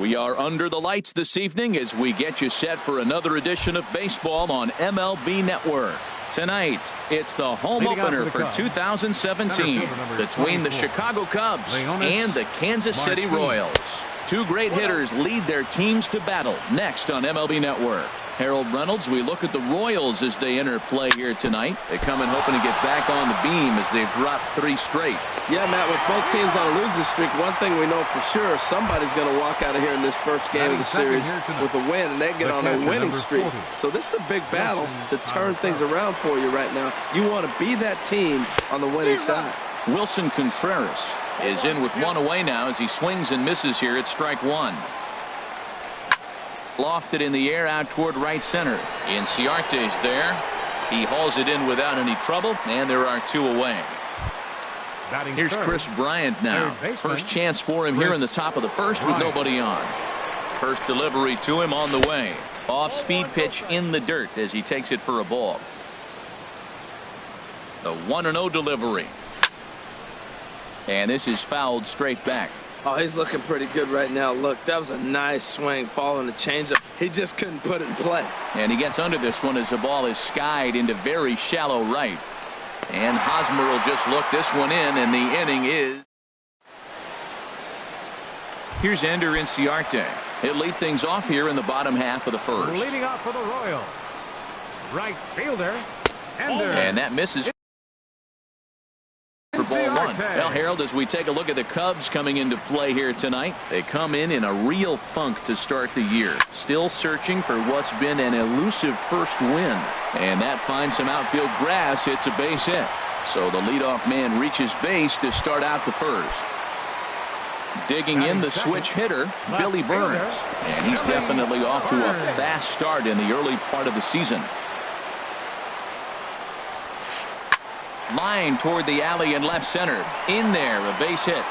We are under the lights this evening as we get you set for another edition of baseball on MLB Network. Tonight, it's the home opener for 2017 between the Chicago Cubs and the Kansas City Royals. Two great hitters lead their teams to battle next on MLB Network. Harold Reynolds, we look at the Royals as they enter play here tonight. They come in hoping to get back on the beam as they've dropped 3 straight. Yeah, Matt, with both teams on a losing streak, one thing we know for sure, somebody's going to walk out of here in this first game of the series with a win, and they get on a winning streak. So this is a big battle to turn things around for you right now. You want to be that team on the winning side. Wilson Contreras is in with 1 away now as he swings and misses here at strike 1. Lofted in the air out toward right center. Inciarte's there. He hauls it in without any trouble, and there are 2 away. Here's Chris Bryant now. First chance for him here in the top of the first with nobody on. First delivery to him on the way. Off-speed pitch in the dirt as he takes it for a ball. The 1-0 delivery. And this is fouled straight back. Oh, he's looking pretty good right now. Look, that was a nice swing, following the changeup. He just couldn't put it in play. And he gets under this one as the ball is skied into very shallow right. And Hosmer will just look this one in, and the inning is. Here's Ender Inciarte. He'll lead things off here in the bottom half of the first. Leading off for the Royals, right fielder, Ender. And that misses. For ball 1. Well, Harold, as we take a look at the Cubs coming into play here tonight, they come in a real funk to start the year. Still searching for what's been an elusive first win. And that finds some outfield grass. It's a base hit. So the leadoff man reaches base to start out the first. Digging in the switch hitter, Billy Burns. And he's definitely off to a fast start in the early part of the season. Line toward the alley in left center. In there, a base hit.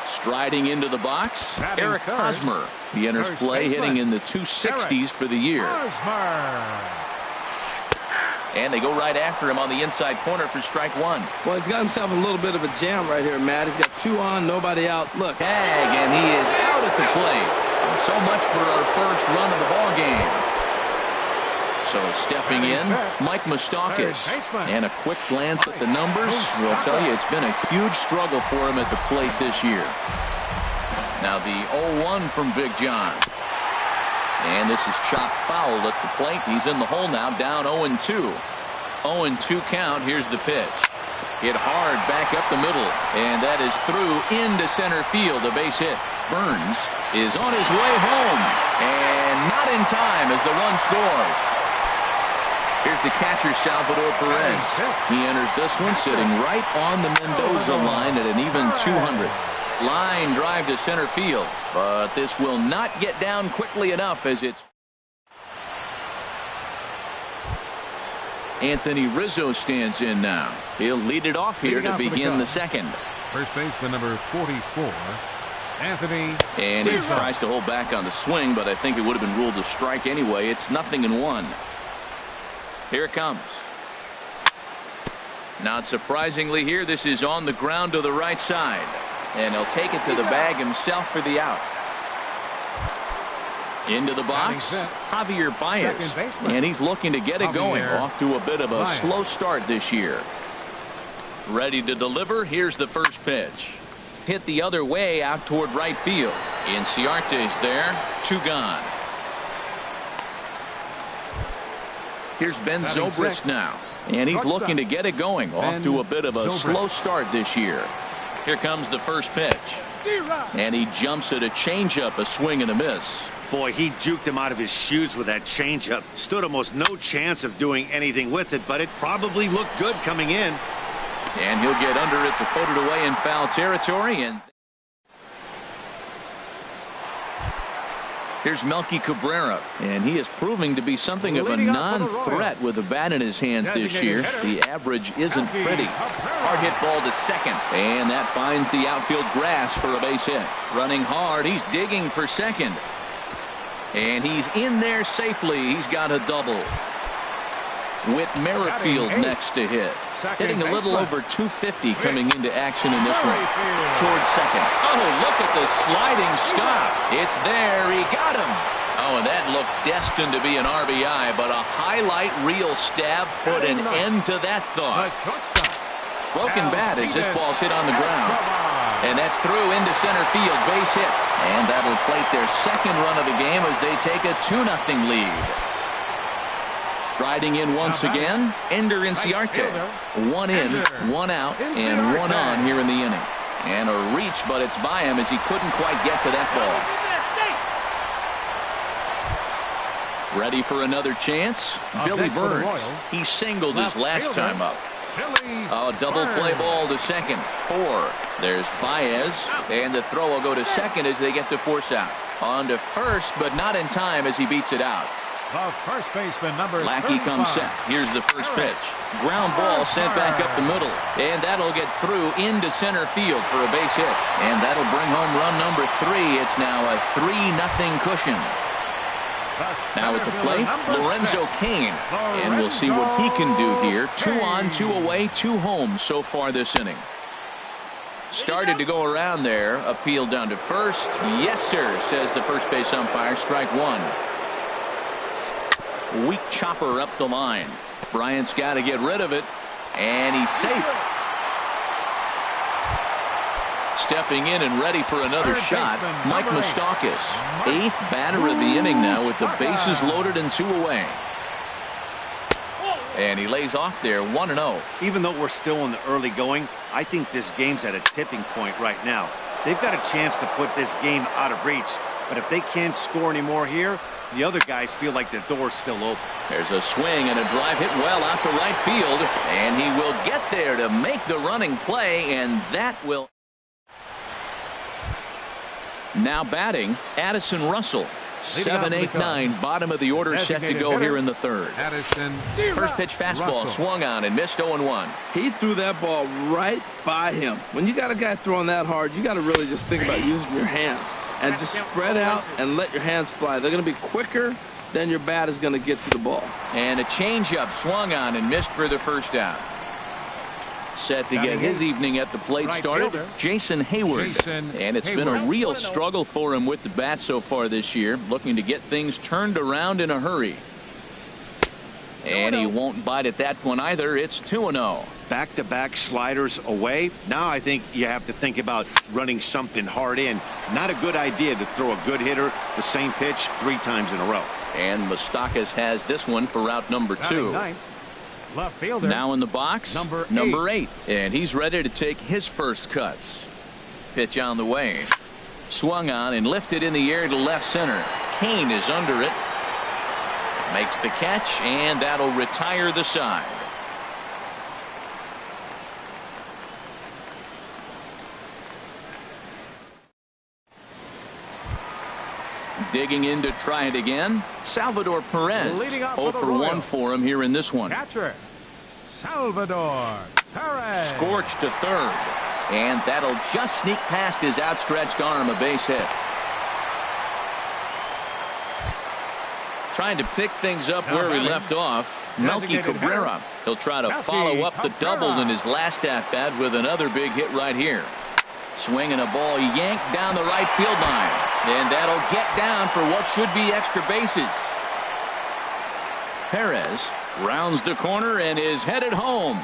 Striding into the box, Eric Hosmer. He enters play hitting in the 260s for the year. And they go right after him on the inside corner for strike 1. Well, he's got himself a little bit of a jam right here, Matt. He's got 2 on, nobody out. Look. Tag, and he is out at the plate. So much for our first run of the ball game. So stepping in, Mike Moustakas. And a quick glance at the numbers will tell you it's been a huge struggle for him at the plate this year. Now the 0-1 from Big John. And this is chopped foul at the plate. He's in the hole now, down 0-2. 0-2 count. Here's the pitch. Hit hard back up the middle. And that is through into center field. A base hit. Burns is on his way home. And not in time as the run scores. Here's the catcher, Salvador Perez. He enters this one sitting right on the Mendoza line at an even 200. Line drive to center field, but this will not get down quickly enough as it's. Anthony Rizzo stands in now. He'll lead it off here to begin the second. First baseman number 44, Anthony. And he tries to hold back on the swing, but I think it would have been ruled a strike anyway. It's 0-1. Here it comes. Not surprisingly here, this is on the ground to the right side. And he'll take it to the bag himself for the out. Into the box, Javier Baez. And he's looking to get it going. Off to a bit of a slow start this year. Ready to deliver. Here's the first pitch. Hit the other way out toward right field. Inciarte's there. 2 gone. Here's Ben Zobrist now. And he's looking to get it going. Off to a bit of a slow start this year. Here comes the first pitch. And he jumps at a changeup, a swing and a miss. Boy, he juked him out of his shoes with that changeup. Stood almost no chance of doing anything with it, but it probably looked good coming in. And he'll get under it to put it away in foul territory. And here's Melky Cabrera, and he is proving to be something of a non-threat with a bat in his hands this year. The average isn't pretty. Hard hit ball to second, and that finds the outfield grass for a base hit. Running hard, he's digging for second. And he's in there safely. He's got a double. Whit Merrifield next to hit. hitting a little over 250 coming into action in this one. Towards second. Oh, look at the sliding stop. It's there. He got him. Oh, and that looked destined to be an RBI, but a highlight reel stab put an end to that thought. Broken bat as this ball's hit on the ground. And that's through into center field. Base hit. And that'll plate their second run of the game as they take a 2-0 lead. Striding in once again, Ender Inciarte. 1 in, 1 out, and 1 on here in the inning. And a reach, but it's by him as he couldn't quite get to that ball. Ready for another chance? Billy Burns. He singled his last time up. Oh, double play ball to second. 4. There's Baez, and the throw will go to second as they get the force out. On to first, but not in time as he beats it out. The first baseman, number Lackey 35. comes set. Here's the first pitch. Ground ball sent back up the middle, and that'll get through into center field for a base hit. And that'll bring home run number 3. It's now a 3-0 cushion. Now at the plate, Lorenzo Cain. And we'll see what he can do here. 2 on, 2 away, 2 home so far this inning. Started to go around there. Appeal down to first. Yes, sir, says the first base umpire. Strike 1. Weak chopper up the line. Bryant's got to get rid of it. And he's safe. Stepping in and ready for another shot, Mike Moustakas. 8th batter of the inning now with the bases loaded and 2 away. And he lays off there 1-0. Even though we're still in the early going, I think this game's at a tipping point right now. They've got a chance to put this game out of reach. But if they can't score anymore here, the other guys feel like the door's still open. There's a swing and a drive hit well out to right field. And he will get there to make the running play, and that will... Now batting, Addison Russell. 7, 8, 9, bottom of the order set to go here in the third. First pitch fastball swung on and missed 0-1. He threw that ball right by him. When you got a guy throwing that hard, you got to really just think about using your hands and just spread out and let your hands fly. They're going to be quicker than your bat is going to get to the ball. And a changeup swung on and missed for the first out. Set to get his evening at the plate started, Jason Hayward. And it's been a real struggle for him with the bat so far this year, looking to get things turned around in a hurry. And he won't bite at that one either. It's 2-0. Back-to-back sliders away. Now I think you have to think about running something hard in. Not a good idea to throw a good hitter the same pitch 3 times in a row. And Moustakas has this one for route number 2. Left fielder. Now in the box, number 8. And he's ready to take his first cuts. Pitch on the way. Swung on and lifted in the air to left center. Cain is under it. Makes the catch, and that'll retire the side. Digging in to try it again, Salvador Perez. 0 for 1 for him here in this one. Catcher, Salvador Perez. Scorched to third. And that'll just sneak past his outstretched arm, a base hit. Trying to pick things up where he left off, Melky Cabrera. He'll try to follow up the double in his last at-bat with another big hit right here. Swinging a ball yanked down the right field line. And that'll get down for what should be extra bases. Perez rounds the corner and is headed home.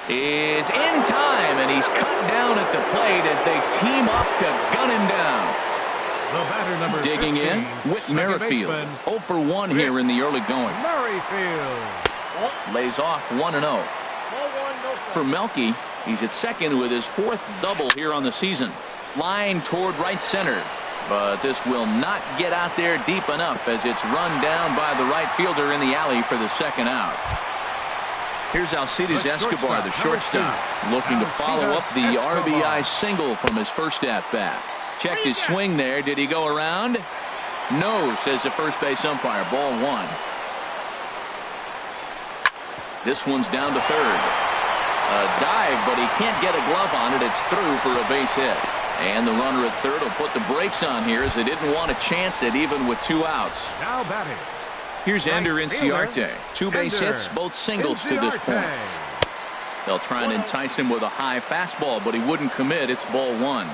Is in time, and he's cut down at the plate as they team up to gun him down. The batter, number Digging 15, in, Whit Merrifield. 0 for 1 here in the early going. Merrifield. Lays off 1-0. For Melky, he's at second with his 4th double here on the season. Line toward right center. But this will not get out there deep enough as it's run down by the right fielder in the alley for the second out. Here's Alcides Escobar, the shortstop, looking to follow up the RBI single from his first at-bat. Checked his swing there. Did he go around? No, says the first base umpire. Ball 1. This one's down to third. A dive, but he can't get a glove on it. It's through for a base hit. And the runner at third will put the brakes on here as they didn't want to chance it even with 2 outs. Now batting. Here's Ender Inciarte. 2 base hits, both singles to this point. They'll try and entice him with a high fastball, but he wouldn't commit. It's ball one.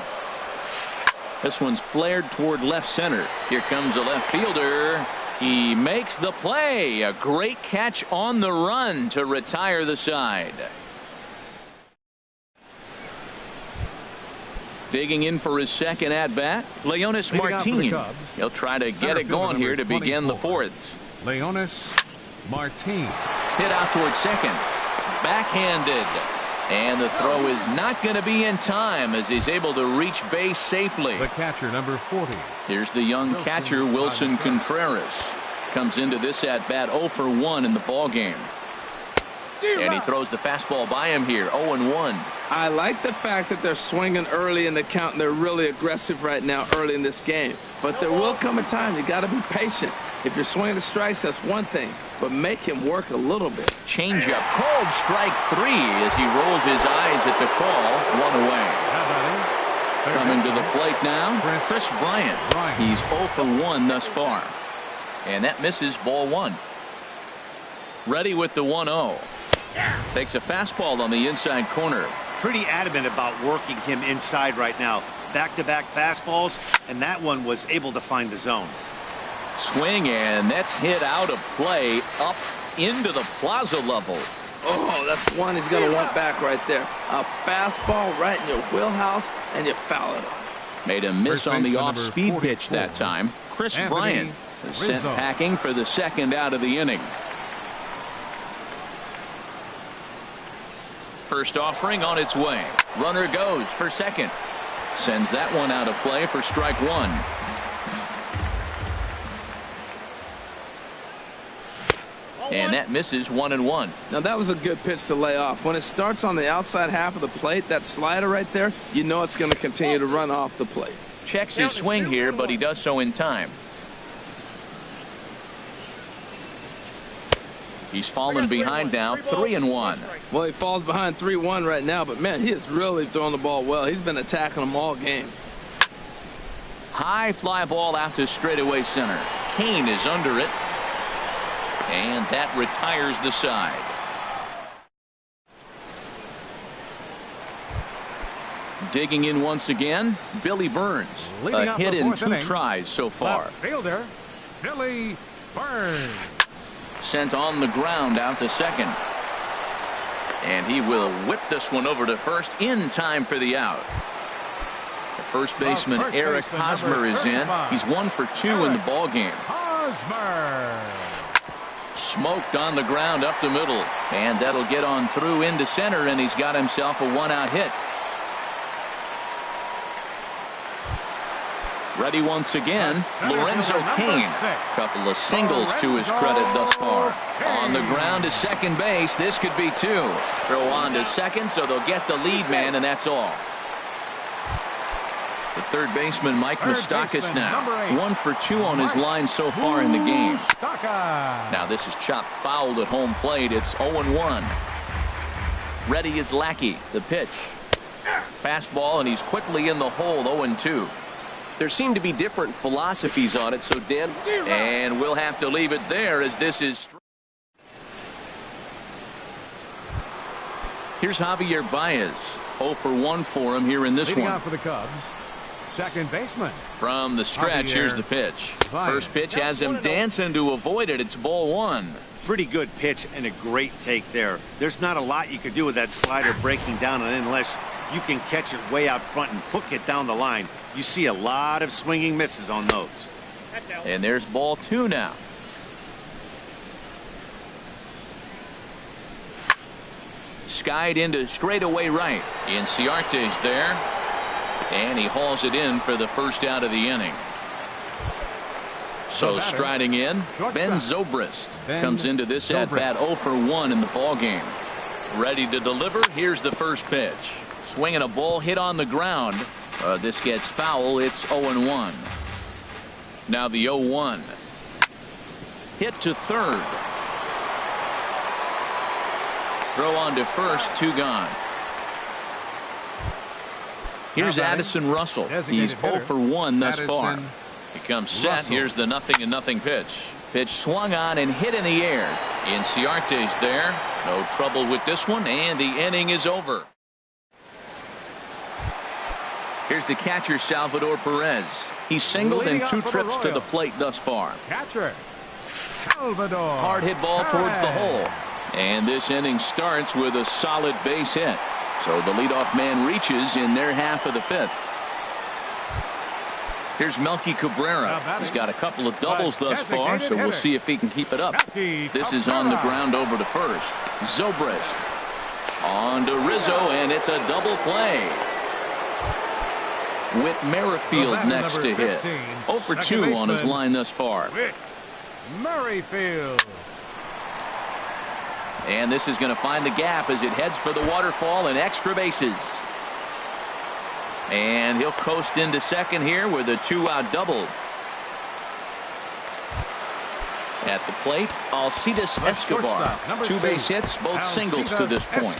This one's flared toward left center. Here comes a left fielder. He makes the play. A great catch on the run to retire the side. Digging in for his second at-bat, Leonis Martin. He'll try to get it going here to begin the fourth. Leonis Martin. Hit out towards second. Backhanded. And the throw is not going to be in time as he's able to reach base safely. The catcher, number 40. Here's the young catcher, Wilson Contreras. Comes into this at-bat 0 for 1 in the ballgame. And he throws the fastball by him here, 0-1. I like the fact that they're swinging early in the count, and they're really aggressive right now early in this game. But there will come a time you got to be patient. If you're swinging the strikes, that's one thing, but make him work a little bit. Changeup, called strike 3 as he rolls his eyes at the call. 1 away. Coming to the plate now, Chris Bryant. He's 0 for 1 thus far. And that misses, ball 1. Ready with the 1-0. Takes a fastball on the inside corner. Pretty adamant about working him inside right now. Back-to-back fastballs, and that one was able to find the zone. Swing, and that's hit out of play up into the plaza level. Oh, that's one he's going to want back right there. A fastball right in your wheelhouse, and you foul it off. Made a miss on the off-speed pitch that time. Chris Bryant is sent packing for the second out of the inning. First offering on its way. Runner goes for second. Sends that one out of play for strike 1. And that misses, 1-1. Now that was a good pitch to lay off. When it starts on the outside half of the plate, that slider right there, you know it's going to continue to run off the plate. Checks his swing here, but he does so in time. He's fallen behind now, 3-1. Well, he falls behind 3-1 right now, but man, he is really throwing the ball well. He's been attacking them all game. High fly ball out to straightaway center. Kane is under it. And that retires the side. Digging in once again, Billy Burns. A hit in 2 tries so far. Left fielder, Billy Burns. Sent on the ground out to second. And he will whip this one over to first in time for the out. The first baseman, Eric Hosmer, is in. He's 1 for 2 in the ballgame. Hosmer. Smoked on the ground up the middle. And that'll get on through into center, and he's got himself a 1-out hit. Ready once again, Lorenzo Cain. Couple of singles to his credit thus far. On the ground to second base. This could be 2. Throw on to second, so they'll get the lead man, and that's all. The third baseman, Mike Moustakas, now 1 for 2 on his line so far in the game. Now this is chopped foul at home plate. It's 0-1. Ready is Lackey. The pitch. Fastball, and he's quickly in the hole. 0-2. There seem to be different philosophies on it, so Dan. And we'll have to leave it there as this is. Here's Javier Baez. 0 for 1 for him here in this Leading one. out for the Cubs, second baseman. From the stretch, here's the pitch. First pitch has him dancing to avoid it. It's ball 1. Pretty good pitch and a great take there. There's not a lot you could do with that slider breaking down and unless you can catch it way out front and hook it down the line. You see a lot of swinging misses on those. And there's ball 2 now. Skied into straightaway right. Inciarte's there. And he hauls it in for the first out of the inning. So striding in, Ben Zobrist comes into this at-bat 0 for 1 in the ballgame. Ready to deliver. Here's the first pitch. Swinging a ball hit on the ground. This gets foul. It's 0-1. Now the 0-1. Hit to third. Throw on to first. 2 gone. Here's Addison Russell. He's 0 for 1 thus far. He comes set. Here's the 0-0 pitch. Pitch swung on and hit in the air. Inciarte's there. No trouble with this one, and the inning is over. Here's the catcher, Salvador Perez. He's singled in 2 trips to the plate thus far. Catcher, Salvador. Hard hit ball towards the hole. And this inning starts with a solid base hit. So the leadoff man reaches in their half of the 5th. Here's Melky Cabrera. He's got a couple of doubles thus far, so we'll see if he can keep it up. This is on the ground over to first. Zobrist on to Rizzo, and it's a double play. With Merrifield next to hit. 0 for 2 on his line thus far. Merrifield. And this is going to find the gap as it heads for the waterfall and extra bases. And he'll coast into second here with a 2-out double. At the plate, Alcides Escobar. 2 base hits, both singles to this point.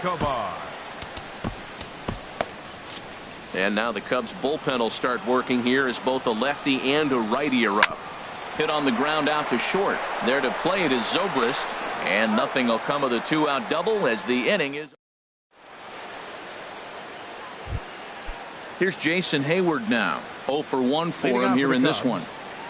And now the Cubs bullpen will start working here as both a lefty and a righty are up. Hit on the ground out to short. There to play it is Zobrist. And nothing will come of the 2-out double as the inning is. Here's Jason Hayward now. 0 for 1 for him here in this one.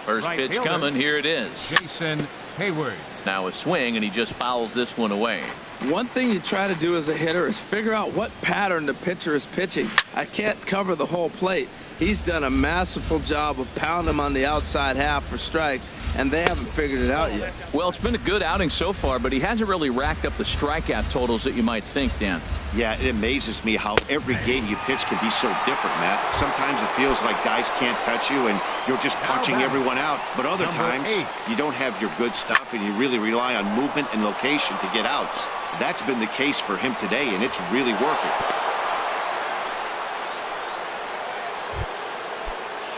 First pitch coming. Here it is. Jason Hayward. Now a swing, and he just fouls this one away. One thing you try to do as a hitter is figure out what pattern the pitcher is pitching. I can't cover the whole plate. He's done a masterful job of pounding him on the outside half for strikes, and they haven't figured it out yet. Well, it's been a good outing so far, but he hasn't really racked up the strikeout totals that you might think, Dan. Yeah, it amazes me how every game you pitch can be so different, Matt. Sometimes it feels like guys can't touch you and you're just punching everyone out. But other times you don't have your good stuff and you really rely on movement and location to get outs. That's been the case for him today, and it's really working.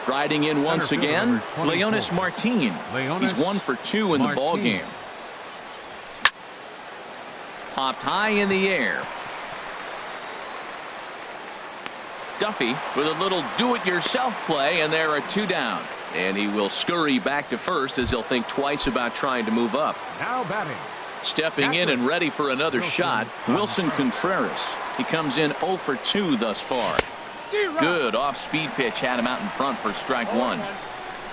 Striding in once again, Leonis Martin. He's 1 for 2 in the ball game. Popped high in the air. Duffy with a little do-it-yourself play, and there are 2 down. And he will scurry back to first as he'll think twice about trying to move up. Now batting. Stepping in and ready for another shot, Wilson Contreras. He comes in 0 for 2 thus far. Good off-speed pitch had him out in front for strike 1.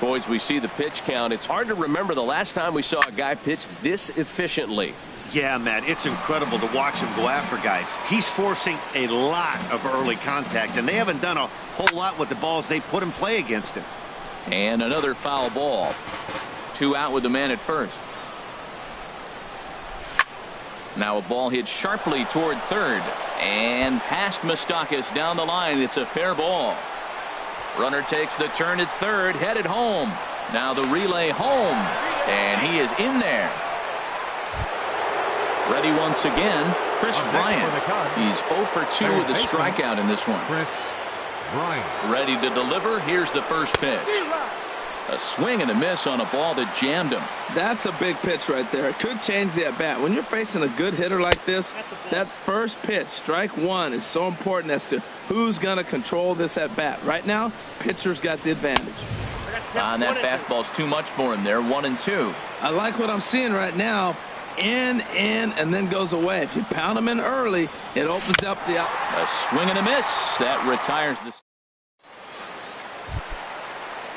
Boys, we see the pitch count. It's hard to remember the last time we saw a guy pitch this efficiently. Yeah, Matt, it's incredible to watch him go after guys. He's forcing a lot of early contact, and they haven't done a whole lot with the balls they put in play against him. And another foul ball. 2 out with the man at first. Now a ball hit sharply toward third. And past Moustakas down the line. It's a fair ball. Runner takes the turn at third, headed home. Now the relay home. And he is in there. Ready once again, Chris Bryant. He's 0 for 2 with a strikeout in this one. Chris Bryant. Ready to deliver. Here's the first pitch. A swing and a miss on a ball that jammed him. That's a big pitch right there. It could change the at-bat. When you're facing a good hitter like this, that first pitch, strike 1, is so important as to who's going to control this at-bat. Right now, pitcher's got the advantage. And that fastball's too much for him there. 1-2. I like what I'm seeing right now. In, and then goes away. If you pound him in early, it opens up the out. A swing and a miss. That retires the.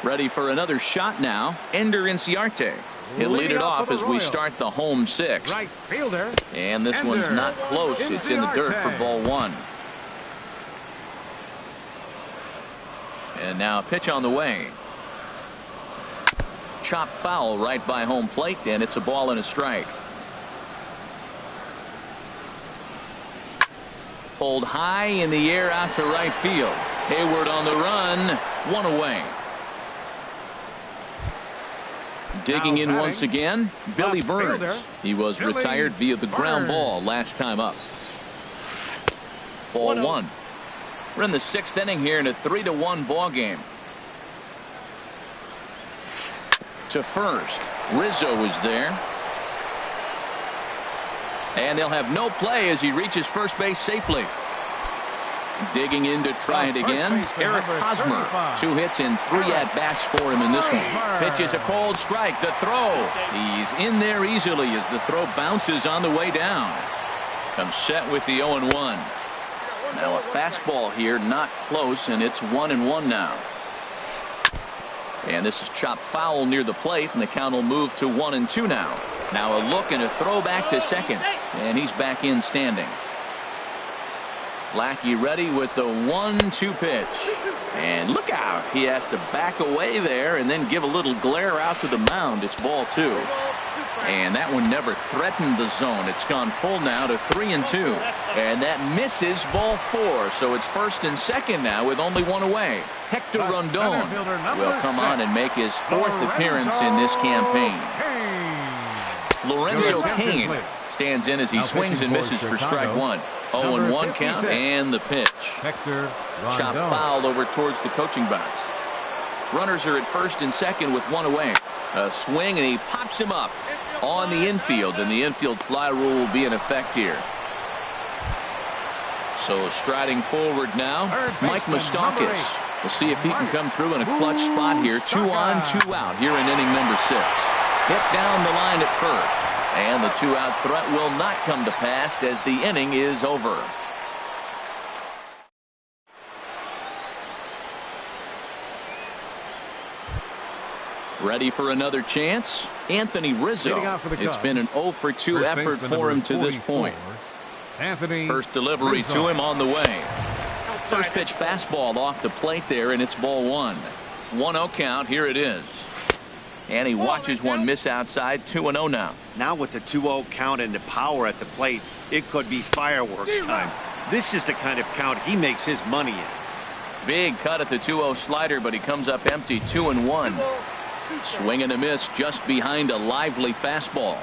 Ready for another shot now. Ender Inciarte. He'll lead it off as we start the home 6th. Right fielder. And this one's not close. It's in the dirt for ball 1. And now a pitch on the way. Chop foul right by home plate, and it's a ball and a strike. Pulled high in the air out to right field. Hayward on the run. 1 away. Digging in once again, Billy Burns. He was retired via the ground ball last time up. Ball 1. We're in the 6th inning here in a 3-1 ball game. To first, Rizzo is there. And they'll have no play as he reaches first base safely. Digging in to try it again, Eric Hosmer. 2 hits and 3 at-bats for him in this one. Pitches a cold strike. The throw. He's in there easily as the throw bounces on the way down. Comes set with the 0-1. Now a fastball here, not close, and it's 1-1 now. And this is chopped foul near the plate, and the count will move to 1-2 now. Now a look and a throw back to second, and he's back in standing. Lackey ready with the 1-2 pitch. And look out. He has to back away there and then give a little glare out to the mound. It's ball 2. And that one never threatened the zone. It's gone full now to 3-2. And that misses ball 4. So it's first and second now with only one away. Hector Rondon will come on and make his 4th appearance in this campaign. Lorenzo Cain stands in as he swings and misses for strike 1. 0-1 count and the pitch. Chop fouled over towards the coaching box. Runners are at first and second with one away. A swing and he pops him up on the infield, and the infield fly rule will be in effect here. So striding forward now, Mike Moustakas. We'll see if he can come through in a clutch spot here. 2 on, 2 out here in inning number 6. Hit down the line at first. And the 2-out threat will not come to pass as the inning is over. Ready for another chance? Anthony Rizzo. It's been an 0-for-2 effort for him to this point. First delivery to him on the way. First pitch fastball off the plate there, and it's ball 1. 1-0 count. Here it is. And he watches one miss outside. 2-0 now. Now with the 2-0 count and the power at the plate, it could be fireworks time. This is the kind of count he makes his money in. Big cut at the 2-0 slider, but he comes up empty. 2-1. Swing and a miss just behind a lively fastball.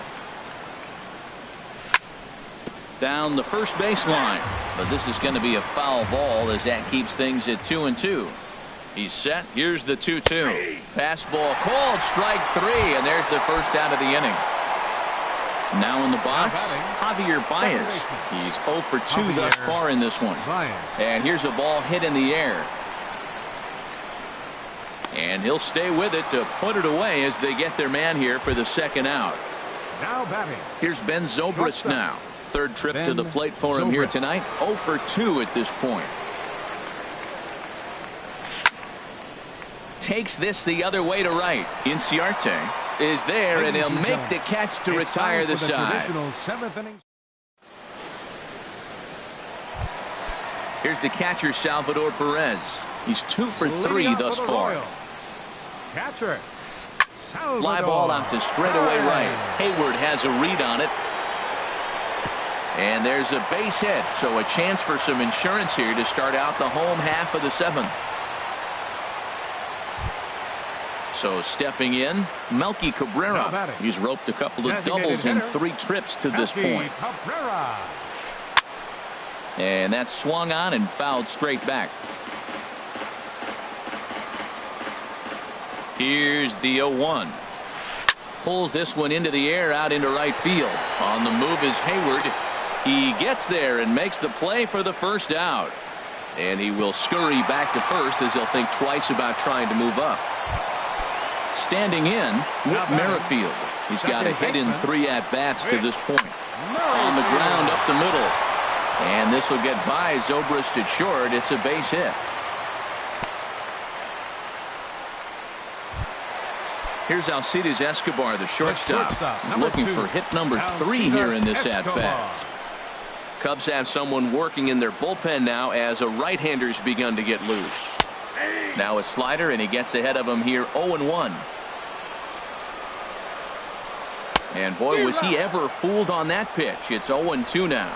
Down the first baseline, but this is going to be a foul ball as that keeps things at 2-2. He's set. Here's the 2-2. Fastball called, strike 3, and there's the first out of the inning. Now in the box, Javier Baez. He's 0-for-2 thus far in this one. And here's a ball hit in the air. And he'll stay with it to put it away as they get their man here for the second out. Now batting. Here's Ben Zobrist now. Third trip to the plate for him here tonight. 0-for-2 at this point. Takes this the other way to right. Inciarte is there, and he'll make the catch to retire the side. Here's the catcher, Salvador Perez. He's 2-for-3 thus far. Catcher. Fly ball out to straightaway right. Hayward has a read on it. And there's a base hit, so a chance for some insurance here to start out the home half of the 7th. So stepping in, Melky Cabrera. He's roped a couple of doubles in 3 trips to this point. And that's swung on and fouled straight back. Here's the 0-1. Pulls this one into the air out into right field. On the move is Hayward. He gets there and makes the play for the first out. And he will scurry back to first as he'll think twice about trying to move up. Standing in, Whit Merrifield. He's got a hit in 3 at-bats to this point. On the ground up the middle. And this will get by Zobrist at short. It's a base hit. Here's Alcides Escobar, the shortstop. He's looking for hit number 3 here in this at-bat. Cubs have someone working in their bullpen now as a right-hander's begun to get loose. Now a slider, and he gets ahead of him here. 0-1. And boy, was he ever fooled on that pitch. It's 0-2 now.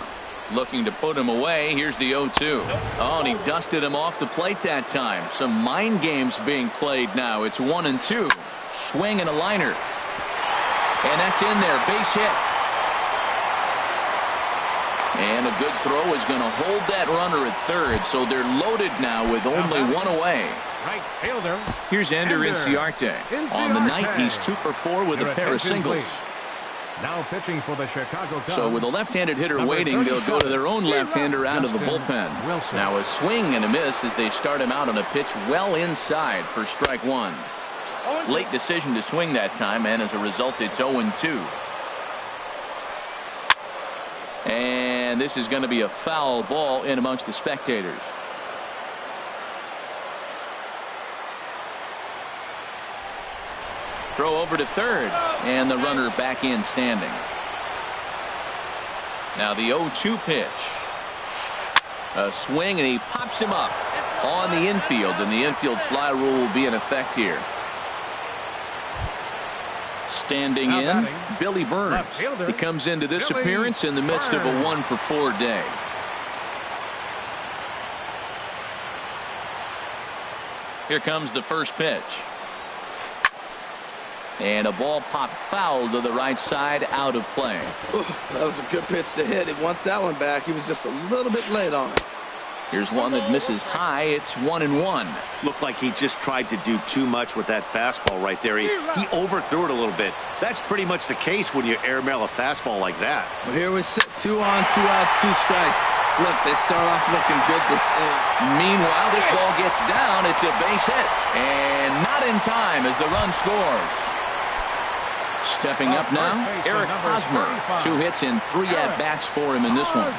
Looking to put him away. Here's the 0-2. Oh, and he dusted him off the plate that time. Some mind games being played now. It's 1-2. Swing and a liner. And that's in there. Base hit. And a good throw is going to hold that runner at third. So they're loaded now with only one away. Right fielder. Here's Ender Inciarte. On the night, he's 2-for-4 with a pair of singles. Now pitching for the Chicago Cubs. So with a left-handed hitter waiting, they'll go to their own left-hander out of the bullpen. Now a swing and a miss as they start him out on a pitch well inside for strike 1. Late decision to swing that time, and as a result, it's 0-2. And And this is going to be a foul ball in amongst the spectators. Throw over to third, and the runner back in standing. Now the 0-2 pitch. A swing, and he pops him up on the infield, and the infield fly rule will be in effect here. Standing in, Billy Burns. He comes into this appearance in the midst of a 1-for-4 day. Here comes the first pitch. And a ball popped foul to the right side, out of play. Ooh, that was a good pitch to hit. He wants that one back. He was just a little bit late on it. Here's one that misses high. It's 1-1. Looked like he just tried to do too much with that fastball right there. He overthrew it a little bit. That's pretty much the case when you airmail a fastball like that. Well, here we sit, 2 on, 2 outs, 2 strikes. Look, they start off looking good this inning. Meanwhile, this ball gets down. It's a base hit. And not in time as the run scores. Stepping up now, Eric Hosmer. 2 hits and 3 at-bats for him in this one.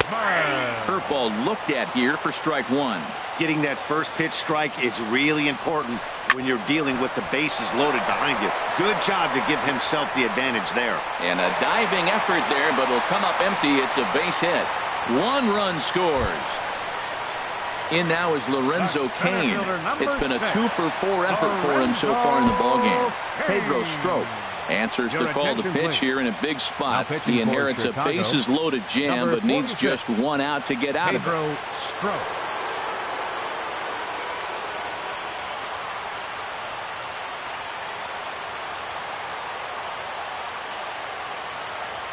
Curveball looked at here for strike 1. Getting that first pitch strike is really important when you're dealing with the bases loaded behind you. Good job to give himself the advantage there. And a diving effort there, but it'll come up empty. It's a base hit. 1 run scores. In now is Lorenzo Cain. It's been a 2-for-4 effort for him so far in the ballgame. Pedro Strop answers the call to pitch here in a big spot. He inherits a bases-loaded jam, but needs just 1 out to get out of it.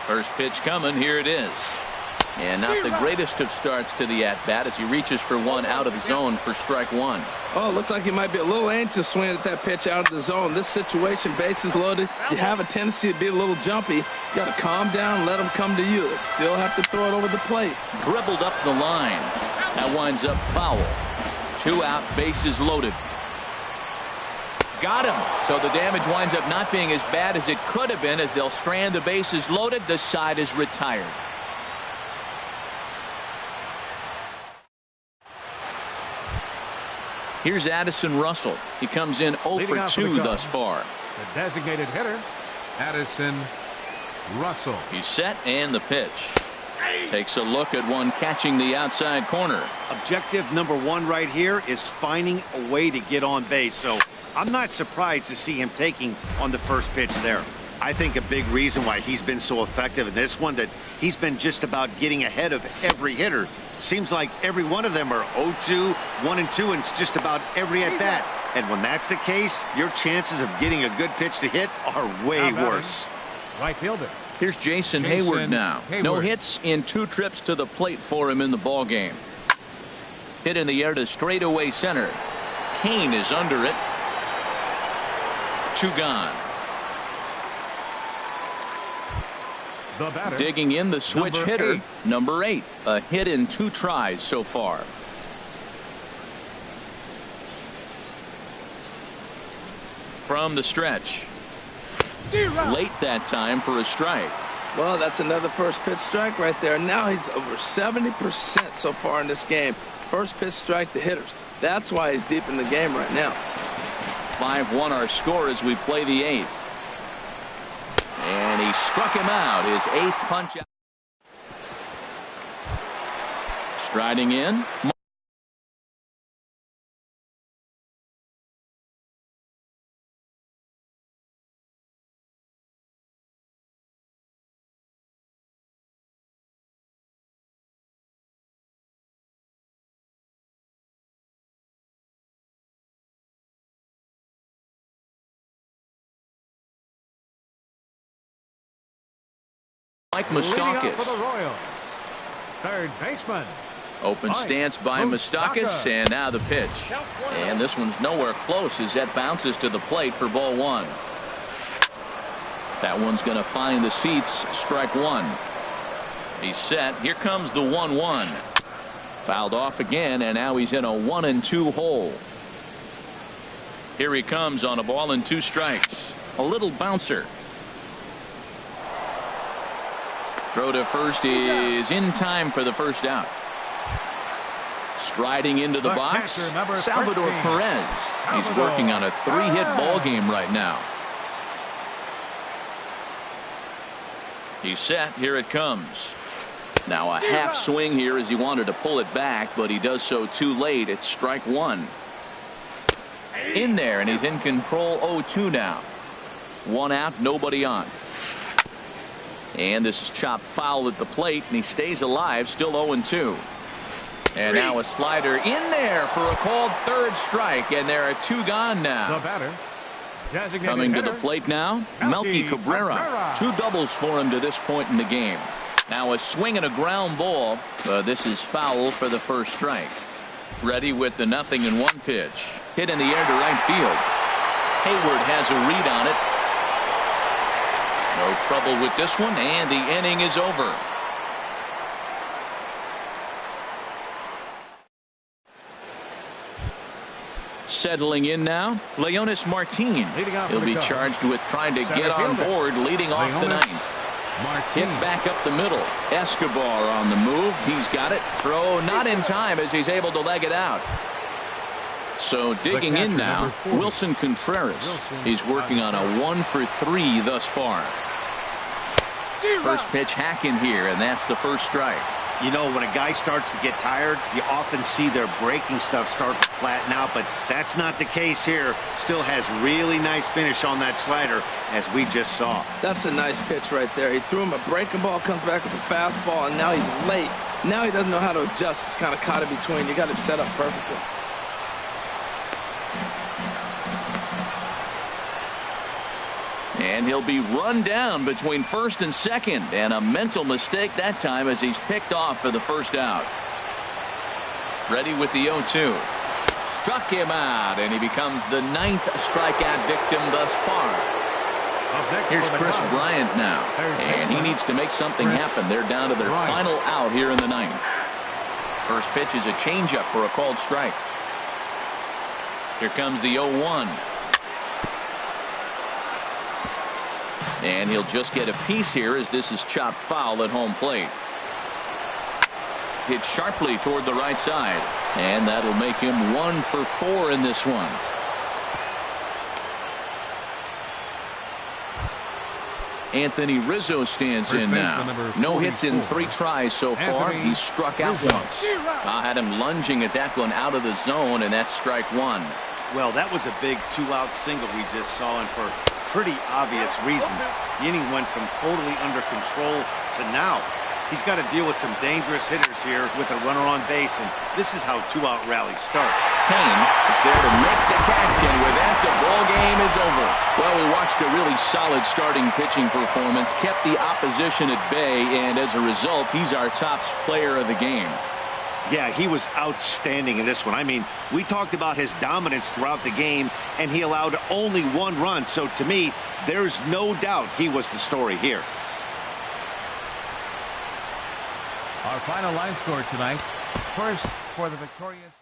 First pitch coming. Here it is. And not the greatest of starts to the at-bat as he reaches for 1 out of the zone for strike 1. Oh, looks like he might be a little anxious swinging at that pitch out of the zone. This situation, bases loaded, you have a tendency to be a little jumpy. You got to calm down, let them come to you. They still have to throw it over the plate. Dribbled up the line. That winds up foul. 2 out, bases loaded. Got him. So the damage winds up not being as bad as it could have been as they'll strand the bases loaded. The side is retired. Here's Addison Russell. He comes in 0 for 2 thus far. The designated hitter, Addison Russell. He's set, and the pitch. Takes a look at one catching the outside corner. Objective number 1 right here is finding a way to get on base. So I'm not surprised to see him taking on the first pitch there. I think a big reason why he's been so effective in this one, that he's been just about getting ahead of every hitter. Seems like every one of them are 0-2, 1-2, and it's just about every at-bat. And when that's the case, your chances of getting a good pitch to hit are way worse. Right fielder. Here's Jason Hayward now. No hits in 2 trips to the plate for him in the ballgame. Hit in the air to straightaway center. Cain is under it. 2 gone. The batter, digging in, the switch hitter, number 8. A hit in 2 tries so far. From the stretch. Late that time for a strike. Well, that's another first pitch strike right there. Now he's over 70% so far in this game. First pitch strike to hitters. That's why he's deep in the game right now. 5-1 our score as we play the 8th. And he struck him out. His 8th punch out. Striding in. Mike Moustakas. For the Royals, third baseman. Open stance by Moustakas, and now the pitch. And this one's nowhere close as that bounces to the plate for ball 1. That one's going to find the seats. Strike 1. He's set. Here comes the 1-1. Fouled off again, and now he's in a 1-2 hole. Here he comes on a ball and 2 strikes. A little bouncer. Throw to first is in time for the first out. Striding into the box, Salvador Perez. He's working on a 3-hit ball game right now. He's set. Here it comes. Now a half swing here as he wanted to pull it back, but he does so too late. It's strike one. In there, and he's in control. 0-2 now. 1 out, nobody on. And this is chopped foul at the plate, and he stays alive, still 0-2. And now a slider in there for a called third strike, and there are 2 gone now. The batter, coming to the plate now, Melky Cabrera. 2 doubles for him to this point in the game. Now a swing and a ground ball. This is foul for the first strike. Ready with the 0-1 pitch. Hit in the air to right field. Hayward has a read on it. No trouble with this one, and the inning is over. Settling in now, Leonis Martin. He'll be charged with trying to get on board, leading off the ninth. Hit back up the middle. Escobar on the move. He's got it. Throw not in time as he's able to leg it out. So digging in now, Wilson Contreras. He's working on a 1 for 3 thus far. First pitch hack in here, and that's the first strike. You know, when a guy starts to get tired, you often see their breaking stuff start to flatten out, but that's not the case here. Still has really nice finish on that slider, as we just saw. That's a nice pitch right there. He threw him a breaking ball, comes back with a fastball, and now he's late. Now he doesn't know how to adjust. He's kind of caught in between. You got him set up perfectly. And he'll be run down between first and second, and a mental mistake that time as he's picked off for the first out. Ready with the 0-2. Struck him out, and he becomes the 9th strikeout victim thus far. Here's Chris Bryant now, and he needs to make something happen. They're down to their final out here in the 9th. First pitch is a changeup for a called strike. Here comes the 0-1. And he'll just get a piece here as this is chopped foul at home plate. Hit sharply toward the right side, and that'll make him 1 for 4 in this one. Anthony Rizzo stands in now. No hits in 3 tries so far. He's struck out once. I had him lunging at that one out of the zone, and that's strike 1. Well, that was a big 2-out single we just saw, and for pretty obvious reasons. The inning went from totally under control to now. He's got to deal with some dangerous hitters here with a runner on base, and this is how 2-out rallies start. Kane is there to make the catch, and with that, the ball game is over. Well, we watched a really solid starting pitching performance, kept the opposition at bay, and as a result, he's our top player of the game. Yeah, he was outstanding in this one. I mean, we talked about his dominance throughout the game, and he allowed only 1 run. So to me, there's no doubt he was the story here. Our final line score tonight. First for the victorious